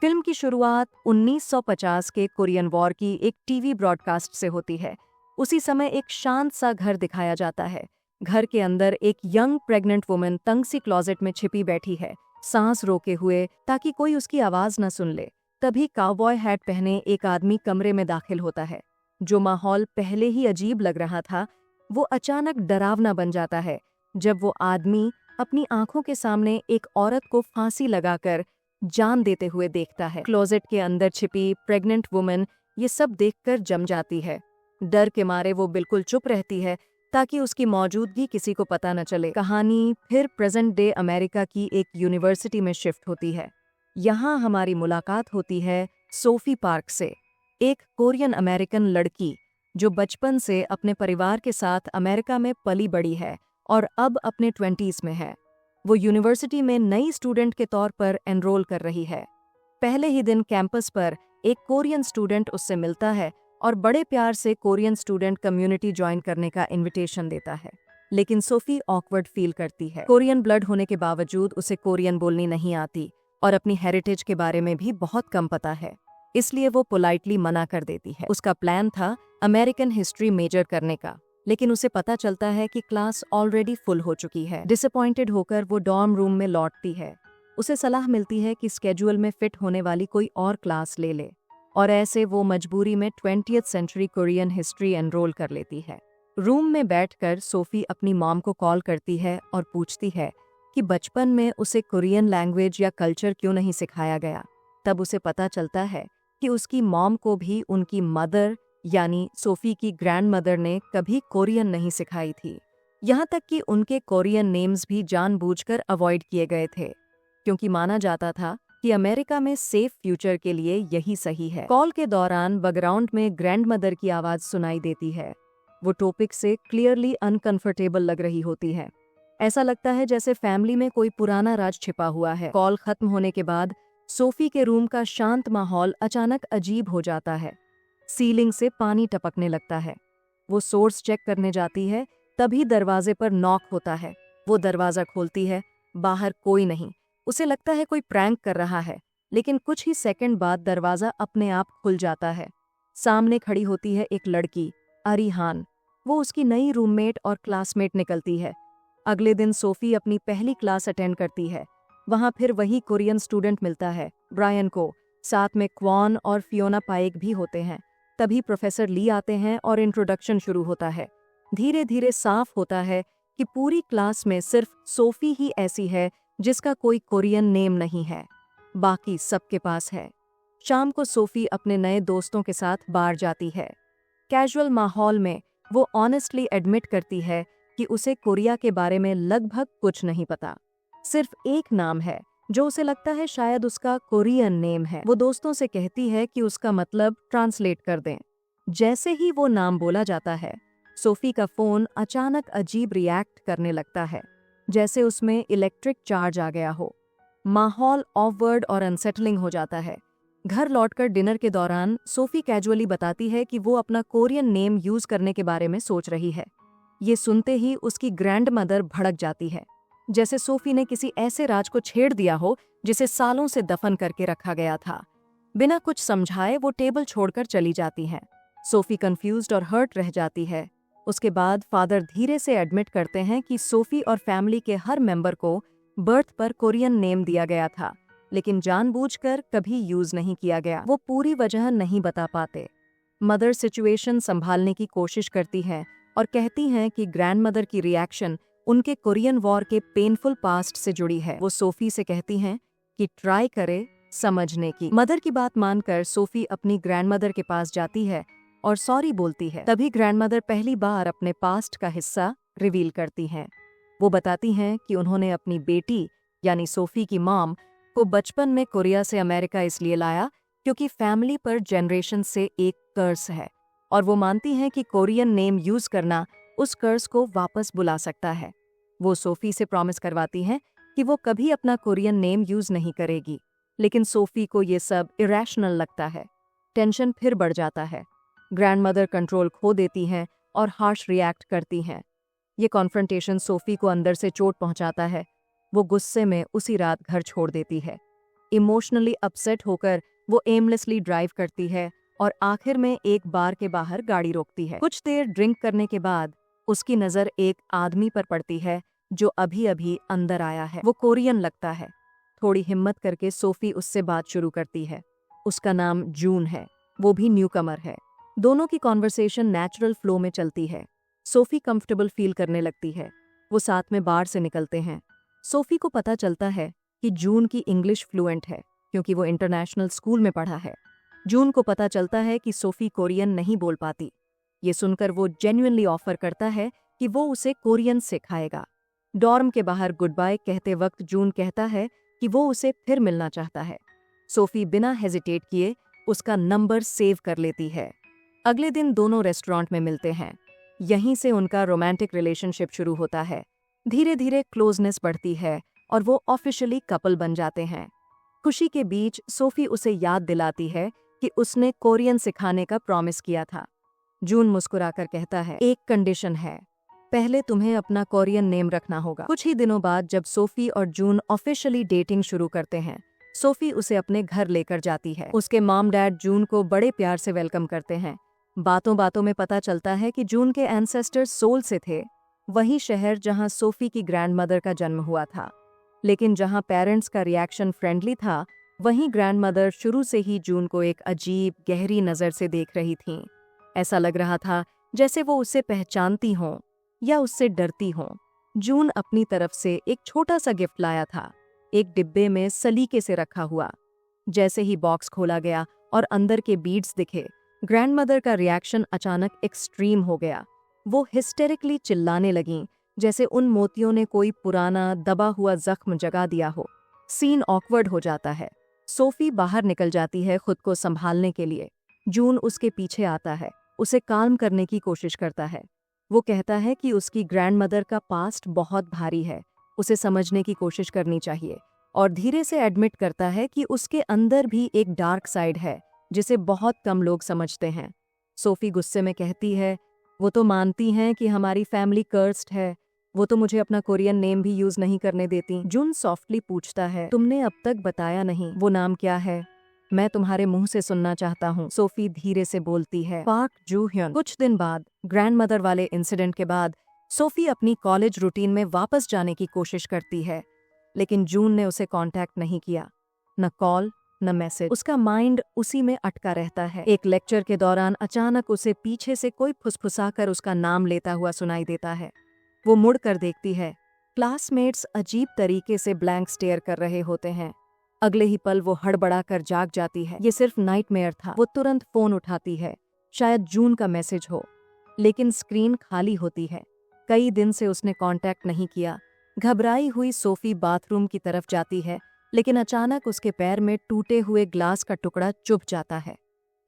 Film की शुरुआत 1950 के कोरियन वॉर की एक टीवी ब्रॉडकास्ट से होती है। उसी समय एक शांत सा घर दिखाया जाता है। घर के अंदर एक यंग प्रेग्नेंट वुमन तंग सी क्लोजेट में छिपी बैठी है, सांस रोके हुए ताकि कोई उसकी आवाज न सुन ले। तभी काउबॉय हैट पहने एक आदमी कमरे में दाखिल होता है। जो माहौल पहले ही अजीब लग रहा था, वो अचानक डरावना बन जाता है जब वो आदमी अपनी आंखों के सामने एक औरत को फांसी लगाकर जान देते हुए देखता है। क्लोजेट के अंदर छिपी प्रेग्नेंट वुमन ये सब देखकर जम जाती है। डर के मारे वो बिल्कुल चुप रहती है ताकि उसकी मौजूदगी किसी को पता न चले। कहानी फिर प्रेजेंट डे अमेरिका की एक यूनिवर्सिटी में शिफ्ट होती है। यहाँ हमारी मुलाकात होती है सोफी पार्क से, एक कोरियन अमेरिकन लड़की जो बचपन से अपने परिवार के साथ अमेरिका में पली बड़ी है और अब अपने 20s में है। वो यूनिवर्सिटी में नई स्टूडेंट के तौर पर एनरोल कर रही है। पहले ही दिन कैंपस पर एक कोरियन स्टूडेंट उससे मिलता है और बड़े प्यार से कोरियन स्टूडेंट कम्युनिटी ज्वाइन करने का इनविटेशन देता है। लेकिन सोफी ऑकवर्ड फील करती है। कोरियन ब्लड होने के बावजूद उसे कोरियन बोलनी नहीं आती और अपनी हेरिटेज के बारे में भी बहुत कम पता है, इसलिए वो पोलाइटली मना कर देती है। उसका प्लान था अमेरिकन हिस्ट्री मेजर करने का, लेकिन उसे पता चलता है कि क्लास ऑलरेडी फुल हो चुकी है। डिसअपॉइंटेड होकर वो डॉर्म रूम में लौटती है। उसे सलाह मिलती है कि स्केड्यूल में फिट होने वाली कोई और क्लास ले ले, और ऐसे वो मजबूरी में 20th century Korean history enrol कर लेती है। रूम में बैठकर सोफी अपनी मॉम को कॉल करती है और पूछती है कि बचपन में उसे कोरियन लैंग्वेज या कल्चर क्यों नहीं सिखाया गया। तब उसे पता चलता है कि उसकी मॉम को भी उनकी मदर यानी सोफी की ग्रैंड मदर ने कभी कोरियन नहीं सिखाई थी। यहाँ तक कि उनके कोरियन नेम्स भी जानबूझकर अवॉइड किए गए थे, क्योंकि माना जाता था कि अमेरिका में सेफ फ्यूचर के लिए यही सही है। कॉल के दौरान बैकग्राउंड में ग्रैंड मदर की आवाज सुनाई देती है। वो टॉपिक से क्लियरली अनकंफर्टेबल लग रही होती है। ऐसा लगता है जैसे फैमिली में कोई पुराना राज छिपा हुआ है। कॉल खत्म होने के बाद सोफी के रूम का शांत माहौल अचानक अजीब हो जाता है। सीलिंग से पानी टपकने लगता है। वो सोर्स चेक करने जाती है, तभी दरवाजे पर नॉक होता है। वो दरवाजा खोलती है, बाहर कोई नहीं। उसे लगता है कोई प्रैंक कर रहा है, लेकिन कुछ ही सेकंड बाद दरवाजा अपने आप खुल जाता है। सामने खड़ी होती है एक लड़की, अरिहान। वो उसकी नई रूममेट और क्लासमेट निकलती है। अगले दिन सोफी अपनी पहली क्लास अटेंड करती है। वहां फिर वही कोरियन स्टूडेंट मिलता है, ब्रायन को। साथ में क्वॉन और फियोना पाइक भी होते हैं। तभी प्रोफेसर ली आते हैं और इंट्रोडक्शन शुरू होता है। धीरे धीरे साफ होता है कि पूरी क्लास में सिर्फ सोफी ही ऐसी है जिसका कोई कोरियन नेम नहीं है, बाकी सबके पास है। शाम को सोफी अपने नए दोस्तों के साथ बार जाती है। कैजुअल माहौल में वो ऑनेस्टली एडमिट करती है कि उसे कोरिया के बारे में लगभग कुछ नहीं पता। सिर्फ एक नाम है जो उसे लगता है शायद उसका कोरियन नेम है। वो दोस्तों से कहती है कि उसका मतलब ट्रांसलेट कर दें। जैसे ही वो नाम बोला जाता है, सोफी का फोन अचानक अजीब रिएक्ट करने लगता है, जैसे उसमें इलेक्ट्रिक चार्ज आ गया हो। माहौल ऑकवर्ड और अनसेटलिंग हो जाता है। घर लौटकर डिनर के दौरान सोफी कैजुअली बताती है कि वो अपना कोरियन नेम यूज करने के बारे में सोच रही है। ये सुनते ही उसकी ग्रैंड मदर भड़क जाती है, जैसे सोफी ने किसी ऐसे राज को छेड़ दिया हो जिसे सालों से दफन करके रखा गया था। बिना कुछ समझाए वो टेबल छोड़कर चली जाती हैं। सोफी कंफ्यूज्ड और हर्ट रह जाती है। उसके बाद फादर धीरे से एडमिट करते हैं कि सोफी और फैमिली के हर मेंबर को बर्थ पर कोरियन नेम दिया गया था, लेकिन जानबूझकर कभी यूज नहीं किया गया। वो पूरी वजह नहीं बता पाते। मदर सिचुएशन संभालने की कोशिश करती हैं और कहती हैं कि ग्रैंड मदर की रिएक्शन उनके कोरियन वॉर के पेनफुल पास्ट से जुड़ी है। वो सोफी से कहती हैं कि ट्राई करे समझने की। मदर की बात मानकर सोफी अपनी ग्रैंडमदर के पास जाती है और सॉरी बोलती है। तभी ग्रैंडमदर पहली बार अपने पास्ट का हिस्सा रिवील करती हैं। वो बताती हैं कि उन्होंने अपनी बेटी यानी सोफी की मॉम को बचपन में कोरिया से अमेरिका इसलिए लाया क्योंकि फैमिली पर जनरेशन से एक कर्स है, और वो मानती हैं कि कोरियन नेम यूज करना उस कर्स को वापस बुला सकता है। वो सोफी से प्रॉमिस करवाती हैं कि वो कभी अपना कोरियन नेम यूज नहीं करेगी, लेकिन सोफी को ये सब इरेशनल लगता है। टेंशन फिर बढ़ जाता है। ग्रैंडमदर कंट्रोल खो देती हैं और हार्श रिएक्ट करती हैं। ये कॉन्फ्रंटेशन सोफी को अंदर से चोट पहुंचाता है। वो गुस्से में उसी रात घर छोड़ देती है। इमोशनली अपसेट होकर वो एमलेसली ड्राइव करती है और आखिर में एक बार के बाहर गाड़ी रोकती है। कुछ देर ड्रिंक करने के बाद उसकी नज़र एक आदमी पर पड़ती है जो अभी अभी अंदर आया है। वो कोरियन लगता है। थोड़ी हिम्मत करके सोफी उससे बात शुरू करती है। उसका नाम जून है, वो भी न्यूकमर है। दोनों की कॉन्वर्सेशन नेचुरल फ्लो में चलती है। सोफी कंफर्टेबल फील करने लगती है। वो साथ में बार से निकलते हैं। सोफी को पता चलता है कि जून की इंग्लिश फ्लुएंट है क्योंकि वो इंटरनेशनल स्कूल में पढ़ा है। जून को पता चलता है कि सोफी कोरियन नहीं बोल पाती। ये सुनकर वो जेन्युइनली ऑफर करता है कि वो उसे कोरियन सिखाएगा। डॉर्म के बाहर गुड बाय कहते वक्त जून कहता है कि वो उसे फिर मिलना चाहता है। सोफी बिना हेजिटेट किए उसका नंबर सेव कर लेती है। अगले दिन दोनों रेस्टोरेंट में मिलते हैं। यहीं से उनका रोमांटिक रिलेशनशिप शुरू होता है। धीरे धीरे क्लोजनेस बढ़ती है और वो ऑफिशियली कपल बन जाते हैं। खुशी के बीच सोफी उसे याद दिलाती है कि उसने कोरियन सिखाने का प्रॉमिस किया था। जून मुस्कुराकर कहता है, एक कंडीशन है, पहले तुम्हें अपना कोरियन नेम रखना होगा। कुछ ही दिनों बाद जब सोफी और जून ऑफिशियली डेटिंग शुरू करते हैं, सोफी उसे अपने घर लेकर जाती है। उसके मॉम डैड जून को बड़े प्यार से वेलकम करते हैं। बातों बातों में पता चलता है कि जून के एंसेस्टर्स सोल से थे, वही शहर जहां सोफी की ग्रैंडमदर का जन्म हुआ था। लेकिन जहां पेरेंट्स का रिएक्शन फ्रेंडली था, वहीं ग्रैंडमदर शुरू से ही जून को एक अजीब गहरी नज़र से देख रही थीं। ऐसा लग रहा था जैसे वो उसे पहचानती हों या उससे डरती हों। जून अपनी तरफ से एक छोटा सा गिफ्ट लाया था, एक डिब्बे में सलीके से रखा हुआ। जैसे ही बॉक्स खोला गया और अंदर के बीड्स दिखे, ग्रैंडमदर का रिएक्शन अचानक एक्सट्रीम हो गया। वो हिस्टेरिकली चिल्लाने लगीं, जैसे उन मोतियों ने कोई पुराना दबा हुआ जख्म जगा दिया हो। सीन ऑकवर्ड हो जाता है। सोफी बाहर निकल जाती है खुद को संभालने के लिए। जून उसके पीछे आता है, उसे काल्म करने की कोशिश करता है। वो कहता है कि उसकी ग्रैंडमदर का पास्ट बहुत भारी है, उसे समझने की कोशिश करनी चाहिए, और धीरे से एडमिट करता है कि उसके अंदर भी एक डार्क साइड है जिसे बहुत कम लोग समझते हैं। सोफी गुस्से में कहती है, वो तो मानती हैं कि हमारी फैमिली कर्स्ड है, वो तो मुझे अपना कोरियन नेम भी यूज नहीं करने देती। जून सॉफ्टली पूछता है, तुमने अब तक बताया नहीं, वो नाम क्या है? मैं तुम्हारे मुंह से सुनना चाहता हूँ। सोफी धीरे से बोलती है, पार्क जू ह्यन। कुछ दिन बाद ग्रैंडमदर वाले इंसिडेंट के बाद सोफी अपनी कॉलेज रूटीन में वापस जाने की कोशिश करती है, लेकिन जून ने उसे कांटेक्ट नहीं किया, न कॉल न मैसेज। उसका माइंड उसी में अटका रहता है। एक लेक्चर के दौरान अचानक उसे पीछे से कोई फुसफुसाकर उसका नाम लेता हुआ सुनाई देता है। वो मुड़ कर देखती है, क्लासमेट्स अजीब तरीके से ब्लैंक स्टेयर कर रहे होते हैं। अगले ही पल वो हड़बड़ाकर जाग जाती है। ये सिर्फ नाइटमेयर था। वो तुरंत फोन उठाती है, शायद जून का मैसेज हो, लेकिन स्क्रीन खाली होती है। कई दिन से उसने कांटेक्ट नहीं किया। घबराई हुई सोफी बाथरूम की तरफ जाती है, लेकिन अचानक उसके पैर में टूटे हुए ग्लास का टुकड़ा चुभ जाता है।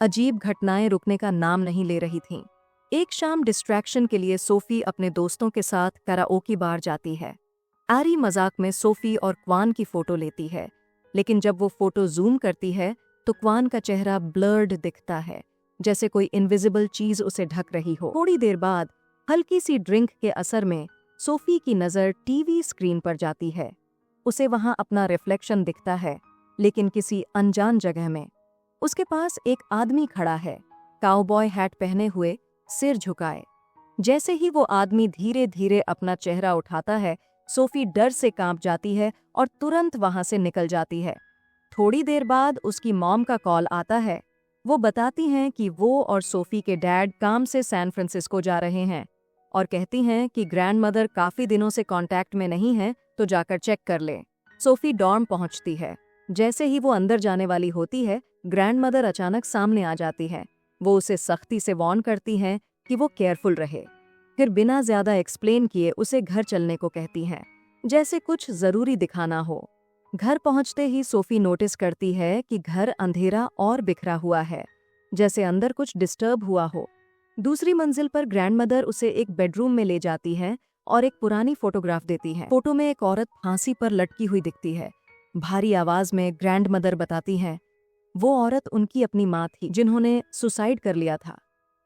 अजीब घटनाएं रुकने का नाम नहीं ले रही थीं। एक शाम डिस्ट्रैक्शन के लिए सोफी अपने दोस्तों के साथ कराओके बार जाती है। आरी मजाक में सोफी और क्वान की फोटो लेती है, लेकिन जब वो फोटो जूम करती है तो क्वान का चेहरा ब्लर्ड दिखता है, जैसे कोई इनविजिबल चीज उसे ढक रही हो। थोड़ी देर बाद हल्की सी ड्रिंक के असर में सोफी की नज़र टीवी स्क्रीन पर जाती है। उसे वहां अपना रिफ्लेक्शन दिखता है, लेकिन किसी अनजान जगह में। उसके पास एक आदमी खड़ा है, काउबॉय हैट पहने हुए, सिर झुकाए। जैसे ही वो आदमी धीरे धीरे अपना चेहरा उठाता है, सोफी डर से कांप जाती है और तुरंत वहां से निकल जाती है। थोड़ी देर बाद उसकी मॉम का कॉल आता है। वो बताती हैं कि वो और सोफी के डैड काम से सैन फ्रांसिस्को जा रहे हैं और कहती हैं कि ग्रैंडमदर काफी दिनों से कांटेक्ट में नहीं है, तो जाकर चेक कर ले। सोफी डॉर्म पहुंचती है। जैसे ही वो अंदर जाने वाली होती है, ग्रैंडमदर अचानक सामने आ जाती है। वो उसे सख्ती से वार्न करती हैं कि वो केयरफुल रहे। फिर बिना ज्यादा एक्सप्लेन किए उसे घर चलने को कहती हैं, जैसे कुछ जरूरी दिखाना हो। घर पहुंचते ही सोफी नोटिस करती है कि घर अंधेरा और बिखरा हुआ है, जैसे अंदर कुछ डिस्टर्ब हुआ हो। दूसरी मंजिल पर ग्रैंडमदर उसे एक बेडरूम में ले जाती है और एक पुरानी फोटोग्राफ देती है। फोटो में एक औरत फांसी पर लटकी हुई दिखती है। भारी आवाज में ग्रैंडमदर बताती हैं, वो औरत उनकी अपनी माँ थी जिन्होंने सुसाइड कर लिया था।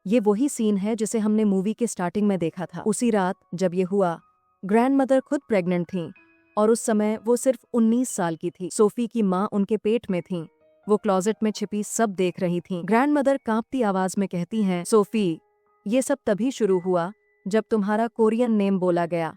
ये वही सीन है जिसे हमने मूवी के स्टार्टिंग में देखा था। उसी रात जब ये हुआ, ग्रैंडमदर खुद प्रेग्नेंट थीं। और उस समय वो सिर्फ 19 साल की थी। सोफी की माँ उनके पेट में थीं। वो क्लोजेट में छिपी सब देख रही थीं। ग्रैंडमदर कांपती आवाज में कहती हैं, सोफी, ये सब तभी शुरू हुआ जब तुम्हारा कोरियन नेम बोला गया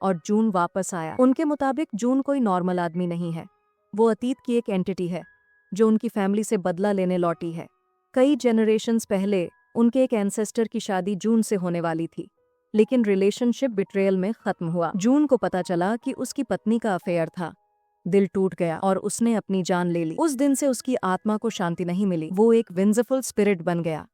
और जून वापस आया। उनके मुताबिक जून कोई नॉर्मल आदमी नहीं है। वो अतीत की एक एंटिटी है जो उनकी फैमिली से बदला लेने लौटी है। कई जनरेशन्स पहले उनके एक एंसेस्टर की शादी जून से होने वाली थी, लेकिन रिलेशनशिप बिट्रेयल में खत्म हुआ। जून को पता चला कि उसकी पत्नी का अफेयर था। दिल टूट गया और उसने अपनी जान ले ली। उस दिन से उसकी आत्मा को शांति नहीं मिली। वो एक विंजफुल स्पिरिट बन गया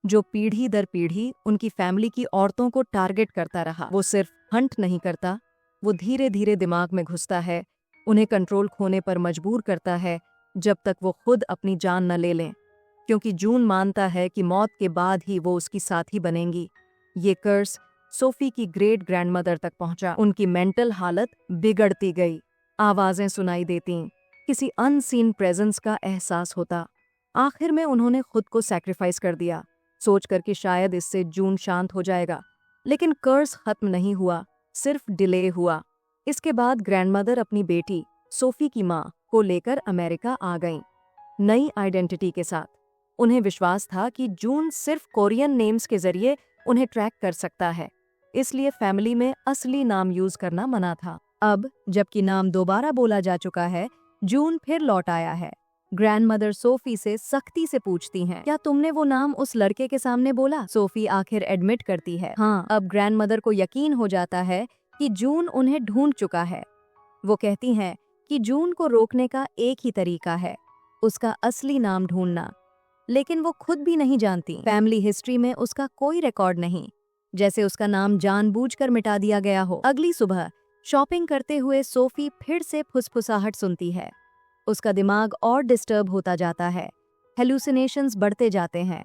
जो पीढ़ी दर पीढ़ी उनकी फैमिली की औरतों को टारगेट करता रहा। वो सिर्फ हंट नहीं करता, वो धीरे धीरे दिमाग में घुसता है, उन्हें कंट्रोल खोने पर मजबूर करता है जब तक वो खुद अपनी जान न ले लें, क्योंकि जून मानता है कि मौत के बाद ही वो उसकी साथी बनेंगी। ये कर्स सोफी की ग्रेट ग्रैंडमदर तक पहुंचा। उनकी मेंटल हालत बिगड़ती गई। आवाजें सुनाई देती, किसी अनसीन प्रेजेंस का एहसास होता। आखिर में उन्होंने खुद को सैक्रिफाइस कर दिया, सोचकर कि शायद इससे जून शांत हो जाएगा। लेकिन कर्स खत्म नहीं हुआ, सिर्फ डिले हुआ। इसके बाद ग्रैंडमदर अपनी बेटी सोफी की माँ को लेकर अमेरिका आ गईं, नई आइडेंटिटी के साथ। उन्हें विश्वास था कि जून सिर्फ कोरियन नेम्स के जरिए उन्हें ट्रैक कर सकता है, इसलिए फैमिली में असली नाम यूज करना मना था। अब जबकि नाम दोबारा बोला जा चुका है, जून फिर लौट आया है। ग्रैंडमदर सोफी से सख्ती से पूछती हैं, क्या तुमने वो नाम उस लड़के के सामने बोला? सोफी आखिर एडमिट करती है, हाँ। अब ग्रैंडमदर को यकीन हो जाता है कि जून उन्हें ढूंढ चुका है। वो कहती हैं कि जून को रोकने का एक ही तरीका है, उसका असली नाम ढूंढना। लेकिन वो खुद भी नहीं जानती। फैमिली हिस्ट्री में उसका कोई रिकॉर्ड नहीं, जैसे उसका नाम जानबूझकर मिटा दिया गया हो। अगली सुबह शॉपिंग करते हुए सोफी फिर से फुसफुसाहट सुनती है। उसका दिमाग और डिस्टर्ब होता जाता है, हेलुसिनेशंस बढ़ते जाते हैं।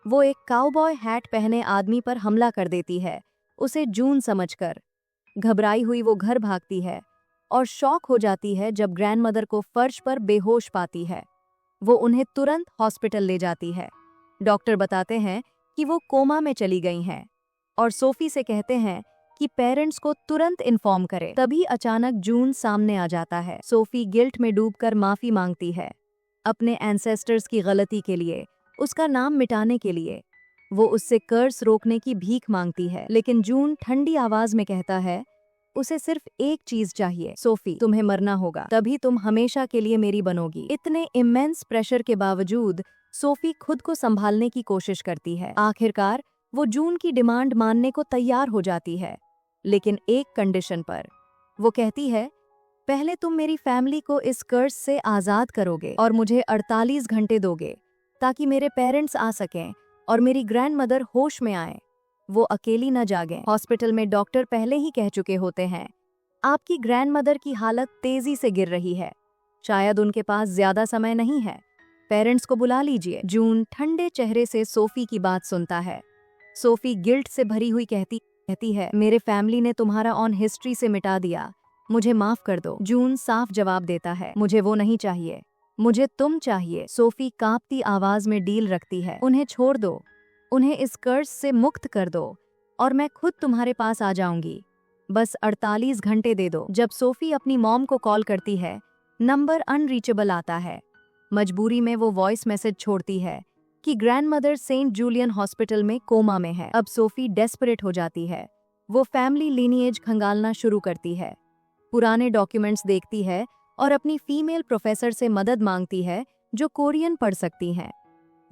वो एक काउबॉय हैट पहने आदमी पर हमला कर देती है, उसे जून समझकर। घबराई हुई वो घर भागती है और शॉक हो जाती है जब ग्रैंडमदर को फर्श पर बेहोश पाती है। वो उन्हें तुरंत हॉस्पिटल ले जाती है। डॉक्टर बताते हैं कि वो कोमा में चली गई हैं और सोफी से कहते हैं कि पेरेंट्स को तुरंत इन्फॉर्म करे। तभी अचानक जून सामने आ जाता है। सोफी गिल्ट में डूबकर माफी मांगती है, अपने एंसेस्टर्स की गलती के लिए, उसका नाम मिटाने के लिए। वो उससे कर्स रोकने की भीख मांगती है, लेकिन जून ठंडी आवाज में कहता है, उसे सिर्फ एक चीज चाहिए, सोफी, तुम्हें मरना होगा, तभी तुम हमेशा के लिए मेरी बनोगी। इतने इमेंस प्रेशर के बावजूद सोफी खुद को संभालने की कोशिश करती है। आखिरकार वो जून की डिमांड मानने को तैयार हो जाती है, लेकिन एक कंडीशन पर। वो कहती है, पहले तुम मेरी फैमिली को इस कर्स से आजाद करोगे और मुझे 48 घंटे दोगे ताकि मेरे पेरेंट्स आ सकें और मेरी ग्रैंडमदर होश में आए, वो अकेली न जागें। हॉस्पिटल में डॉक्टर पहले ही कह चुके होते हैं, आपकी ग्रैंडमदर की हालत तेजी से गिर रही है, शायद उनके पास ज्यादा समय नहीं है, पेरेंट्स को बुला लीजिए। जून ठंडे चेहरे से सोफी की बात सुनता है। सोफी गिल्ट से भरी हुई कहती है, मेरे फैमिली ने तुम्हारा ऑन हिस्ट्री से मिटा दिया, मुझे माफ कर दो। जून साफ जवाब देता है, मुझे वो नहीं चाहिए, मुझे तुम चाहिए। सोफी कांपती आवाज में डील रखती है, उन्हें छोड़ दो, उन्हें इस कर्ज से मुक्त कर दो और मैं खुद तुम्हारे पास आ जाऊंगी, बस 48 घंटे दे दो। जब सोफी अपनी मॉम को कॉल करती है, नंबर अनरीचेबल आता है। मजबूरी में वो वॉइस मैसेज छोड़ती है कि ग्रैंडमदर सेंट जूलियन हॉस्पिटल में कोमा में है। अब सोफी डेस्परेट हो जाती है। वो फैमिली लीनिएज खंगालना शुरू करती है, पुराने डॉक्यूमेंट्स देखती है और अपनी फीमेल प्रोफेसर से मदद मांगती है जो कोरियन पढ़ सकती हैं।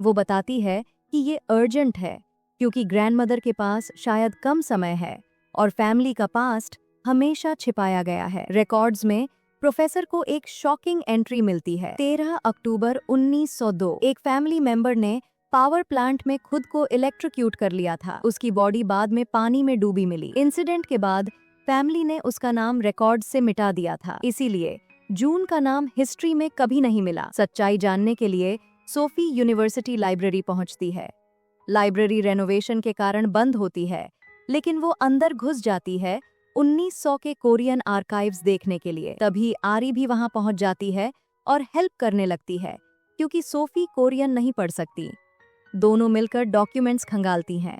वो बताती है कि ये अर्जेंट है क्योंकि ग्रैंडमदर के पास शायद कम समय है और फैमिली का पास्ट हमेशा छिपाया गया है। रिकॉर्ड्स में प्रोफेसर को एक शॉकिंग एंट्री मिलती है। 13 अक्टूबर 1902 एक फैमिली मेंबर ने पावर प्लांट में खुद को इलेक्ट्रोक्यूट कर लिया था। उसकी बॉडी बाद में पानी में डूबी मिली। इंसिडेंट के बाद फैमिली ने उसका नाम रिकॉर्ड से मिटा दिया था, इसीलिए जून का नाम हिस्ट्री में कभी नहीं मिला। सच्चाई जानने के लिए सोफी यूनिवर्सिटी लाइब्रेरी पहुंचती है। लाइब्रेरी रेनोवेशन के कारण बंद होती है, लेकिन वो अंदर घुस जाती है 1900 के कोरियन आर्काइव्स देखने के लिए। तभी आरी भी वहां पहुंच जाती है और हेल्प करने लगती है क्योंकि सोफी कोरियन नहीं पढ़ सकती। दोनों मिलकर डॉक्यूमेंट्स खंगालती हैं।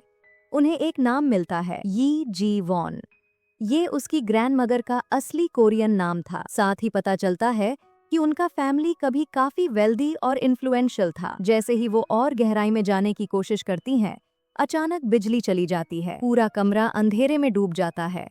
उन्हें एक नाम मिलता है, यी जी वॉन। ये उसकी ग्रैंडमदर का असली कोरियन नाम था। साथ ही पता चलता है कि उनका फैमिली कभी काफी वेल्दी और इन्फ्लुएंशियल था। जैसे ही वो और गहराई में जाने की कोशिश करती हैं, अचानक बिजली चली जाती है। पूरा कमरा अंधेरे में डूब जाता है।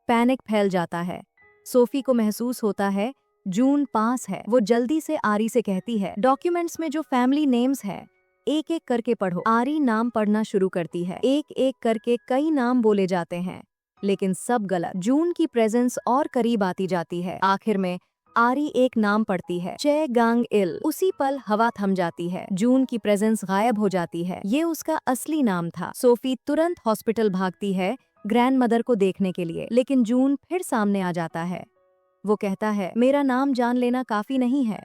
पैनिक फैल जाता है। सोफी को महसूस होता है जून पास है। वो जल्दी से आरी से कहती है, डॉक्यूमेंट्स में जो फैमिली नेम्स है एक एक करके पढ़ो। आरी नाम पढ़ना शुरू करती है। एक एक करके कई नाम बोले जाते हैं, लेकिन सब गलत। जून की प्रेजेंस और करीब आती जाती है। आखिर में आरी एक नाम पढ़ती है, चे गांग इल। उसी पल हवा थम जाती है। जून की प्रेजेंस गायब हो जाती है। ये उसका असली नाम था। सोफी तुरंत हॉस्पिटल भागती है ग्रैंडमदर को देखने के लिए, लेकिन जून फिर सामने आ जाता है। वो कहता है, मेरा नाम जान लेना काफी नहीं है,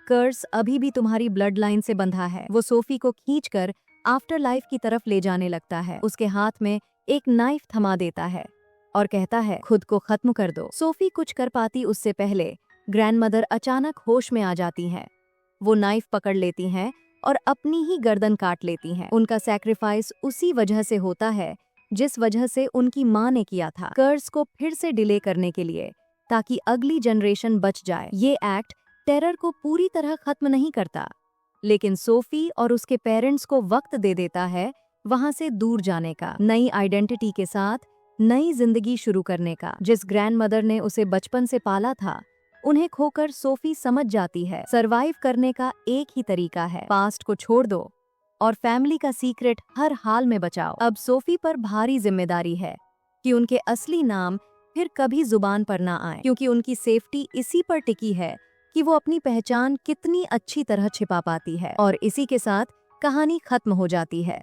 कर्स अभी भी तुम्हारी ब्लड लाइन से बंधा है। वो सोफी को खींचकर आफ्टर लाइफ की तरफ ले जाने लगता है। उसके हाथ में एक नाइफ थमा देता है और कहता है, खुद को खत्म कर दो। सोफी कुछ कर पाती उससे पहले ग्रैंडमदर अचानक होश में आ जाती हैं। वो नाइफ पकड़ लेती हैं और अपनी ही गर्दन काट लेती हैं। उनका सैक्रिफाइस उसी वजह से होता है जिस वजह से उनकी माँ ने किया था, कर्स को फिर से डिले करने के लिए, ताकि अगली जनरेशन बच जाए। ये एक्ट टेरर को पूरी तरह खत्म नहीं करता, लेकिन सोफी और उसके पेरेंट्स को वक्त दे देता है वहां से दूर जाने का, नई आइडेंटिटी के साथ नई जिंदगी शुरू करने का। जिस ग्रैंडमदर ने उसे बचपन से पाला था, उन्हें खोकर सोफी समझ जाती है सरवाइव करने का एक ही तरीका है, पास्ट को छोड़ दो और फैमिली का सीक्रेट हर हाल में बचाओ। अब सोफी पर भारी जिम्मेदारी है कि उनके असली नाम फिर कभी जुबान पर ना आए, क्योंकि उनकी सेफ्टी इसी पर टिकी है कि वो अपनी पहचान कितनी अच्छी तरह छिपा पाती है। और इसी के साथ कहानी खत्म हो जाती है।